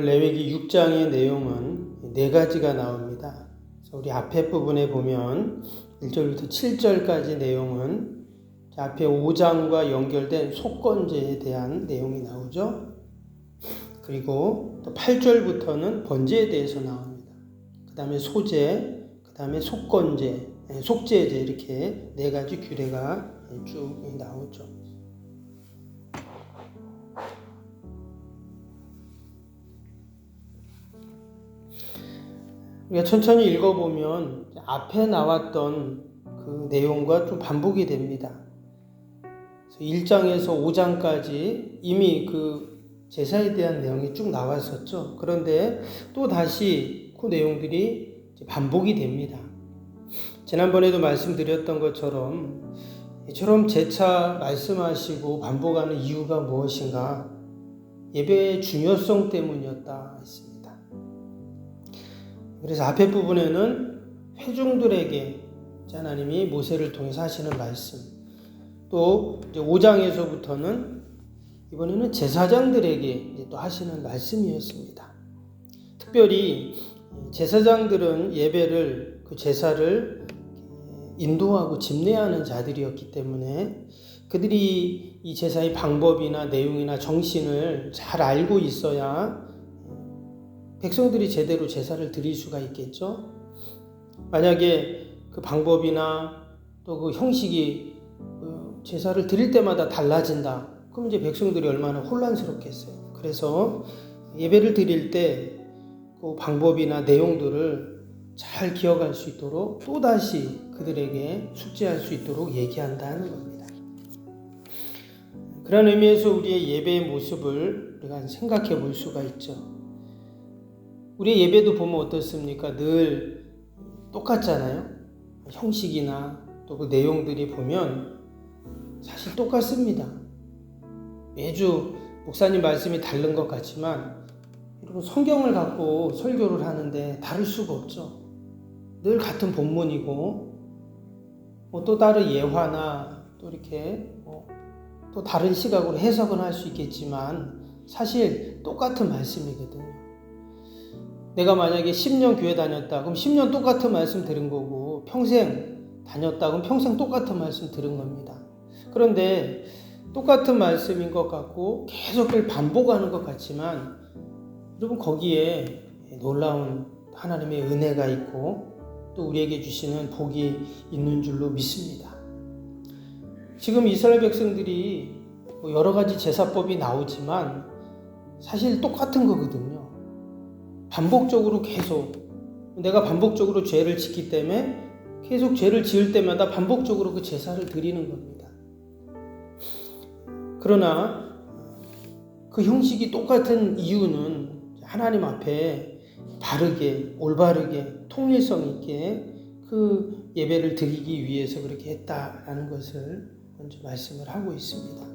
오늘 레위기 6장의 내용은 4가지가 나옵니다. 그래서 우리 앞에 부분에 보면 1절부터 7절까지 내용은 앞에 5장과 연결된 속건제에 대한 내용이 나오죠. 그리고 또 8절부터는 번제에 대해서 나옵니다. 그 다음에 소제, 그 다음에 속건제, 속제제 이렇게 4가지 규례가 쭉 나오죠. 우리가 천천히 읽어보면 앞에 나왔던 그 내용과 좀 반복이 됩니다. 1장에서 5장까지 이미 그 제사에 대한 내용이 쭉 나왔었죠. 그런데 또 다시 그 내용들이 반복이 됩니다. 지난번에도 말씀드렸던 것처럼 이처럼 재차 말씀하시고 반복하는 이유가 무엇인가? 예배의 중요성 때문이었다 했습니다. 그래서 앞에 부분에는 회중들에게 하나님이 모세를 통해서 하시는 말씀, 또 이제 5장에서부터는 이번에는 제사장들에게 또 하시는 말씀이었습니다. 특별히 제사장들은 예배를, 그 제사를 인도하고 집례하는 자들이었기 때문에 그들이 이 제사의 방법이나 내용이나 정신을 잘 알고 있어야 백성들이 제대로 제사를 드릴 수가 있겠죠. 만약에 그 방법이나 또 그 형식이 제사를 드릴 때마다 달라진다. 그럼 이제 백성들이 얼마나 혼란스럽겠어요. 그래서 예배를 드릴 때 그 방법이나 내용들을 잘 기억할 수 있도록 또다시 그들에게 숙지할 수 있도록 얘기한다는 겁니다. 그런 의미에서 우리의 예배의 모습을 우리가 생각해 볼 수가 있죠. 우리의 예배도 보면 어떻습니까? 늘 똑같잖아요. 형식이나 또 그 내용들이 보면 사실 똑같습니다. 매주 목사님 말씀이 다른 것 같지만 여러분 성경을 갖고 설교를 하는데 다를 수가 없죠. 늘 같은 본문이고 또 다른 예화나 또 이렇게 또 다른 시각으로 해석은 할 수 있겠지만 사실 똑같은 말씀이거든요. 내가 만약에 10년 교회 다녔다 그럼 10년 똑같은 말씀 들은 거고 평생 다녔다 그럼 평생 똑같은 말씀 들은 겁니다. 그런데 똑같은 말씀인 것 같고 계속 반복하는 것 같지만 여러분 거기에 놀라운 하나님의 은혜가 있고 또 우리에게 주시는 복이 있는 줄로 믿습니다. 지금 이스라엘 백성들이 여러 가지 제사법이 나오지만 사실 똑같은 거거든요. 반복적으로 계속 내가 반복적으로 죄를 짓기 때문에 계속 죄를 지을 때마다 반복적으로 그 제사를 드리는 겁니다. 그러나 그 형식이 똑같은 이유는 하나님 앞에 바르게, 올바르게, 통일성 있게 그 예배를 드리기 위해서 그렇게 했다라는 것을 먼저 말씀을 하고 있습니다.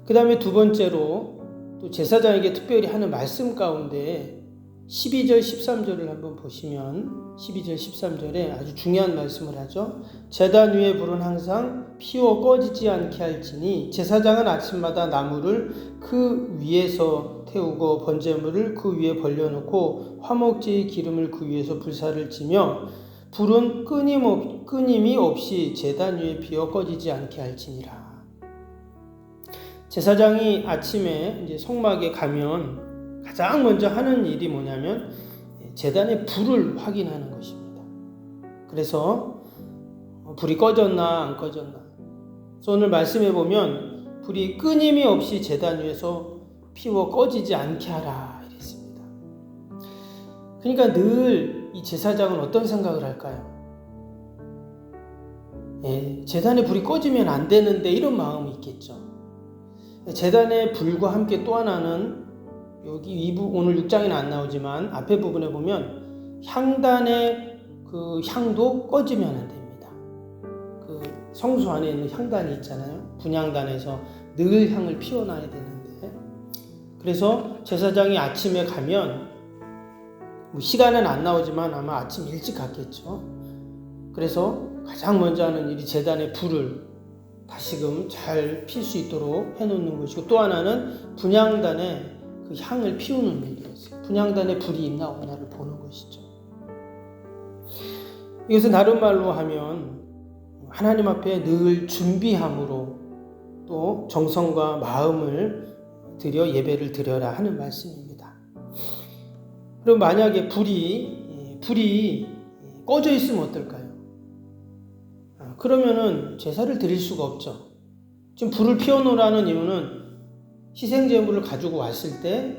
그 다음에 두 번째로 또 제사장에게 특별히 하는 말씀 가운데 12절, 13절을 한번 보시면 12절, 13절에 아주 중요한 말씀을 하죠. 제단 위에 불은 항상 피워 꺼지지 않게 할지니 제사장은 아침마다 나무를 그 위에서 태우고 번제물을 그 위에 벌려놓고 화목제의 기름을 그 위에서 불사를 지며 불은 끊임이 없이 제단 위에 피워 꺼지지 않게 할지니라. 제사장이 아침에 이제 성막에 가면 가장 먼저 하는 일이 뭐냐면 제단의 불을 확인하는 것입니다. 그래서 불이 꺼졌나 안 꺼졌나. 그래서 오늘 말씀해 보면 불이 끊임이 없이 제단 위에서 피워 꺼지지 않게 하라 이랬습니다. 그러니까 늘 이 제사장은 어떤 생각을 할까요? 제단의 불이 꺼지면 안 되는데 이런 마음이 있겠죠. 제단의 불과 함께 또 하나는 여기 오늘 6장에는 안 나오지만 앞에 부분에 보면 향단의 그 향도 꺼지면 안 됩니다. 그 성수 안에 있는 향단이 있잖아요. 분향단에서 늘 향을 피워놔야 되는데 그래서 제사장이 아침에 가면 시간은 안 나오지만 아마 아침 일찍 갔겠죠. 그래서 가장 먼저 하는 일이 제단의 불을 다시금 잘 필 수 있도록 해놓는 것이고 또 하나는 분향단에 그 향을 피우는 일이었어요. 분향단에 불이 있나 없나를 보는 것이죠. 이것은 다른 말로 하면 하나님 앞에 늘 준비함으로 또 정성과 마음을 들여 예배를 드려라 하는 말씀입니다. 그럼 만약에 불이 꺼져 있으면 어떨까요? 그러면은 제사를 드릴 수가 없죠. 지금 불을 피워놓으라는 이유는 희생제물을 가지고 왔을 때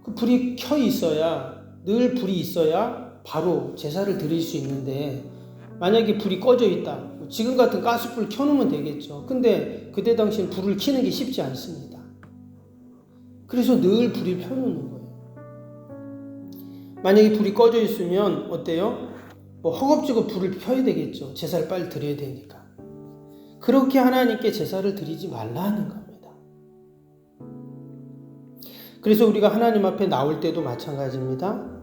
그 불이 켜 있어야, 늘 불이 있어야 바로 제사를 드릴 수 있는데, 만약에 불이 꺼져 있다. 지금 같은 가스불 켜놓으면 되겠죠. 근데 그때 당시엔 불을 켜는 게 쉽지 않습니다. 그래서 늘 불을 펴놓는 거예요. 만약에 불이 꺼져 있으면 어때요? 허겁지겁 불을 펴야 되겠죠. 제사를 빨리 드려야 되니까. 그렇게 하나님께 제사를 드리지 말라는 겁니다. 그래서 우리가 하나님 앞에 나올 때도 마찬가지입니다.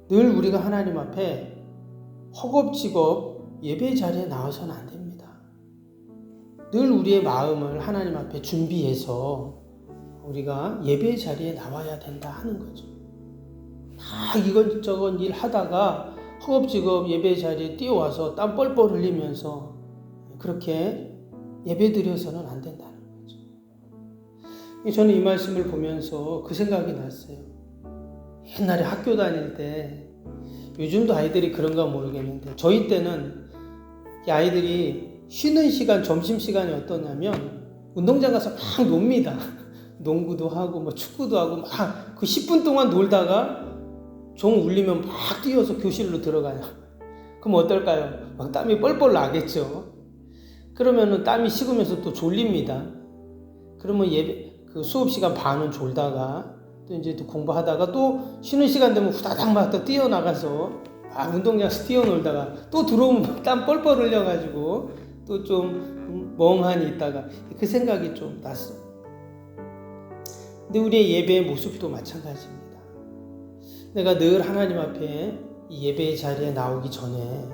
늘 우리가 하나님 앞에 허겁지겁 예배 자리에 나와서는 안 됩니다. 늘 우리의 마음을 하나님 앞에 준비해서 우리가 예배 자리에 나와야 된다 하는 거죠. 다 이것저것 일 하다가 허겁지겁 예배 자리에 뛰어와서 땀 뻘뻘 흘리면서 그렇게 예배 드려서는 안 된다는 거죠. 저는 이 말씀을 보면서 그 생각이 났어요. 옛날에 학교 다닐 때, 요즘도 아이들이 그런가 모르겠는데 저희 때는 이 아이들이 쉬는 시간, 점심시간이 어떠냐면 운동장 가서 막 놉니다. 농구도 하고 축구도 하고 막 그 10분 동안 놀다가 종 울리면 막 뛰어서 교실로 들어가요. 그럼 어떨까요? 막 땀이 뻘뻘 나겠죠. 그러면은 땀이 식으면서 또 졸립니다. 그러면 그 수업 시간 반은 졸다가 또 이제 또 공부하다가 또 쉬는 시간 되면 후다닥 막 또 뛰어나가서 막 운동장에서 뛰어놀다가 또 들어오면 땀 뻘뻘 흘려가지고 또 좀 멍하니 있다가 그 생각이 좀 났어요. 근데 우리의 예배의 모습도 마찬가지입니다. 내가 늘 하나님 앞에 이 예배의 자리에 나오기 전에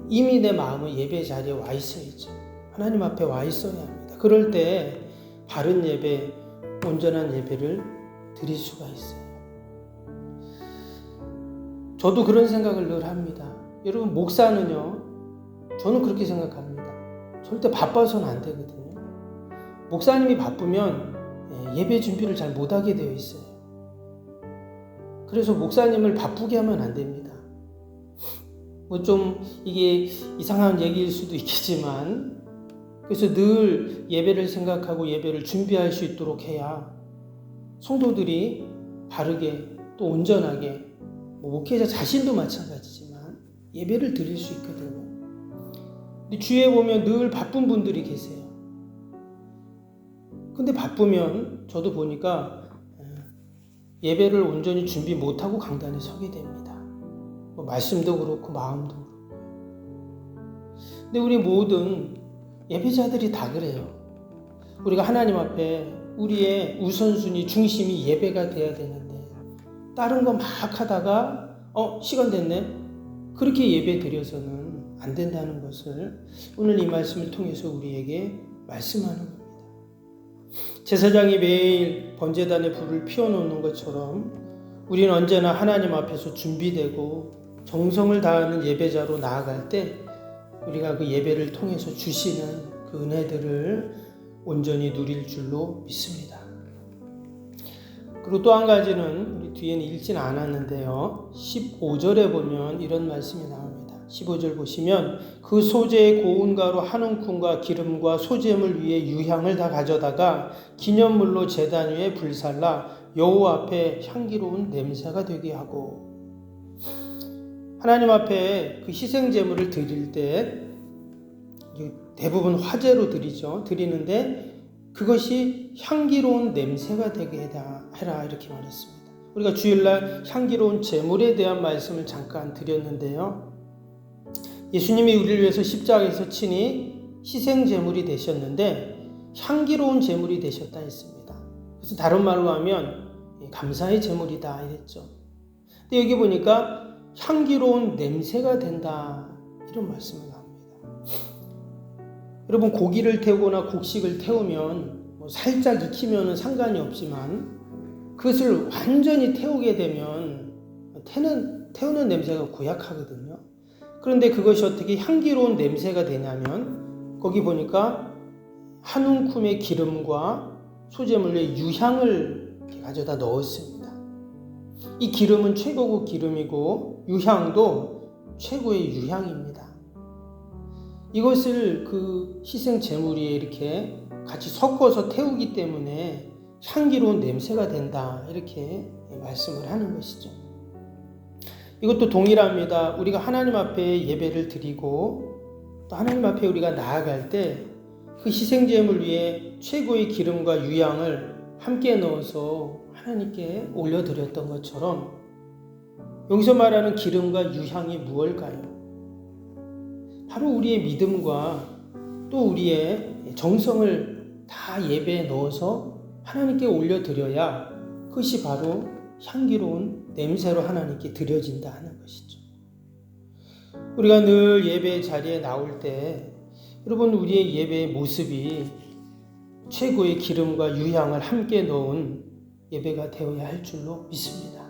이미 내 마음은 예배 자리에 와 있어야죠. 하나님 앞에 와 있어야 합니다. 그럴 때 바른 예배, 온전한 예배를 드릴 수가 있어요. 저도 그런 생각을 늘 합니다. 여러분, 목사는요, 저는 그렇게 생각합니다. 절대 바빠서는 안 되거든요. 목사님이 바쁘면 예배 준비를 잘 못하게 되어 있어요. 그래서 목사님을 바쁘게 하면 안 됩니다. 좀 이게 이상한 얘기일 수도 있겠지만, 그래서 늘 예배를 생각하고 예배를 준비할 수 있도록 해야 성도들이 바르게 또 온전하게, 목회자 자신도 마찬가지지만 예배를 드릴 수 있거든요. 근데 주위에 보면 늘 바쁜 분들이 계세요. 근데 바쁘면 저도 보니까 예배를 온전히 준비 못하고 강단에 서게 됩니다. 말씀도 그렇고 마음도 그렇고. 근데 우리 모든 예배자들이 다 그래요. 우리가 하나님 앞에 우리의 우선순위, 중심이 예배가 돼야 되는데 다른 거 막 하다가 시간 됐네? 그렇게 예배 드려서는 안 된다는 것을 오늘 이 말씀을 통해서 우리에게 말씀하는 겁니다. 제사장이 매일 번제단에 불을 피워놓는 것처럼 우리는 언제나 하나님 앞에서 준비되고 정성을 다하는 예배자로 나아갈 때 우리가 그 예배를 통해서 주시는 그 은혜들을 온전히 누릴 줄로 믿습니다. 그리고 또 한 가지는 우리 뒤에는 읽진 않았는데요. 15절에 보면 이런 말씀이 나옵니다. 15절 보시면 그 소재의 고운 가루 한 움큼과 기름과 소재물 위에 유향을 다 가져다가 기념물로 제단 위에 불살라 여호와 앞에 향기로운 냄새가 되게 하고. 하나님 앞에 그 희생 제물을 드릴 때 대부분 화제로 드리는데 그것이 향기로운 냄새가 되게 해라 이렇게 말했습니다. 우리가 주일날 향기로운 제물에 대한 말씀을 잠깐 드렸는데요. 예수님이 우리를 위해서 십자가에서 친히 희생 제물이 되셨는데 향기로운 제물이 되셨다 했습니다. 그래서 다른 말로 하면 감사의 제물이다 이랬죠. 근데 여기 보니까 향기로운 냄새가 된다 이런 말씀을 합니다. 여러분, 고기를 태우거나 곡식을 태우면 뭐 살짝 익히면 상관이 없지만 그것을 완전히 태우게 되면 태우는 냄새가 고약하거든요. 그런데 그것이 어떻게 향기로운 냄새가 되냐면 거기 보니까 한 움큼의 기름과 소재물의 유향을 가져다 넣었습니다. 이 기름은 최고급 기름이고 유향도 최고의 유향입니다. 이것을 그 희생 제물 위에 이렇게 같이 섞어서 태우기 때문에 향기로운 냄새가 된다, 이렇게 말씀을 하는 것이죠. 이것도 동일합니다. 우리가 하나님 앞에 예배를 드리고 또 하나님 앞에 우리가 나아갈 때 그 희생 제물 위에 최고의 기름과 유향을 함께 넣어서 하나님께 올려드렸던 것처럼 여기서 말하는 기름과 유향이 무엇일까요? 바로 우리의 믿음과 또 우리의 정성을 다 예배에 넣어서 하나님께 올려드려야 그것이 바로 향기로운 냄새로 하나님께 드려진다 하는 것이죠. 우리가 늘 예배 자리에 나올 때 여러분, 우리의 예배의 모습이 최고의 기름과 유향을 함께 넣은 예배가 되어야 할 줄로 믿습니다.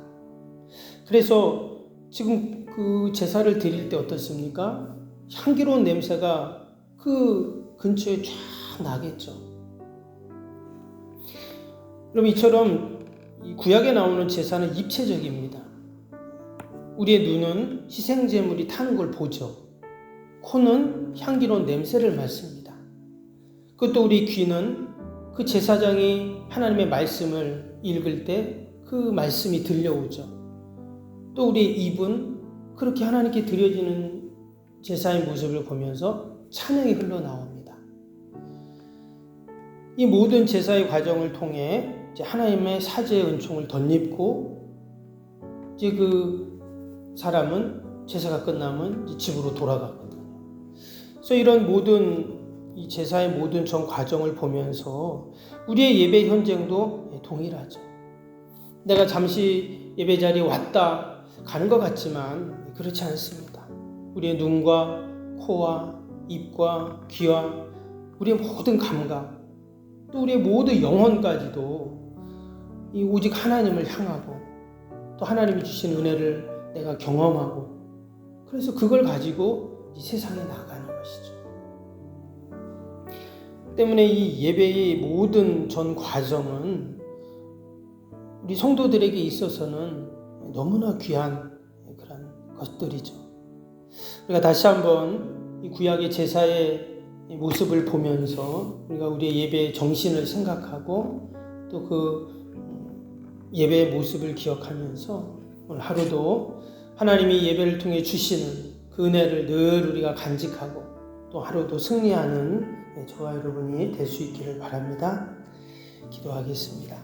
그래서 지금 그 제사를 드릴 때 어떻습니까? 향기로운 냄새가 그 근처에 쫙 나겠죠. 그럼 이처럼 이 구약에 나오는 제사는 입체적입니다. 우리의 눈은 희생제물이 타는 걸 보죠. 코는 향기로운 냄새를 맡습니다. 그것도 우리 귀는 그 제사장이 하나님의 말씀을 읽을 때 그 말씀이 들려오죠. 또 우리의 입은 그렇게 하나님께 드려지는 제사의 모습을 보면서 찬양이 흘러나옵니다. 이 모든 제사의 과정을 통해 이제 하나님의 사제의 은총을 덧입고 이제 그 사람은 제사가 끝나면 이제 집으로 돌아가거든요. 그래서 이런 모든 이 제사의 모든 전 과정을 보면서 우리의 예배 현장도 동일하죠. 내가 잠시 예배 자리에 왔다 가는 것 같지만 그렇지 않습니다. 우리의 눈과 코와 입과 귀와 우리의 모든 감각 또 우리의 모든 영혼까지도 이 오직 하나님을 향하고 또 하나님이 주신 은혜를 내가 경험하고 그래서 그걸 가지고 이 세상에 나가는 것이죠. 때문에 이 예배의 모든 전 과정은 우리 성도들에게 있어서는 너무나 귀한 그런 것들이죠. 우리가 다시 한번 이 구약의 제사의 모습을 보면서 우리가 우리의 예배의 정신을 생각하고 또 그 예배의 모습을 기억하면서 오늘 하루도 하나님이 예배를 통해 주시는 그 은혜를 늘 우리가 간직하고 또 하루도 승리하는 저와 여러분이 될 수 있기를 바랍니다. 기도하겠습니다.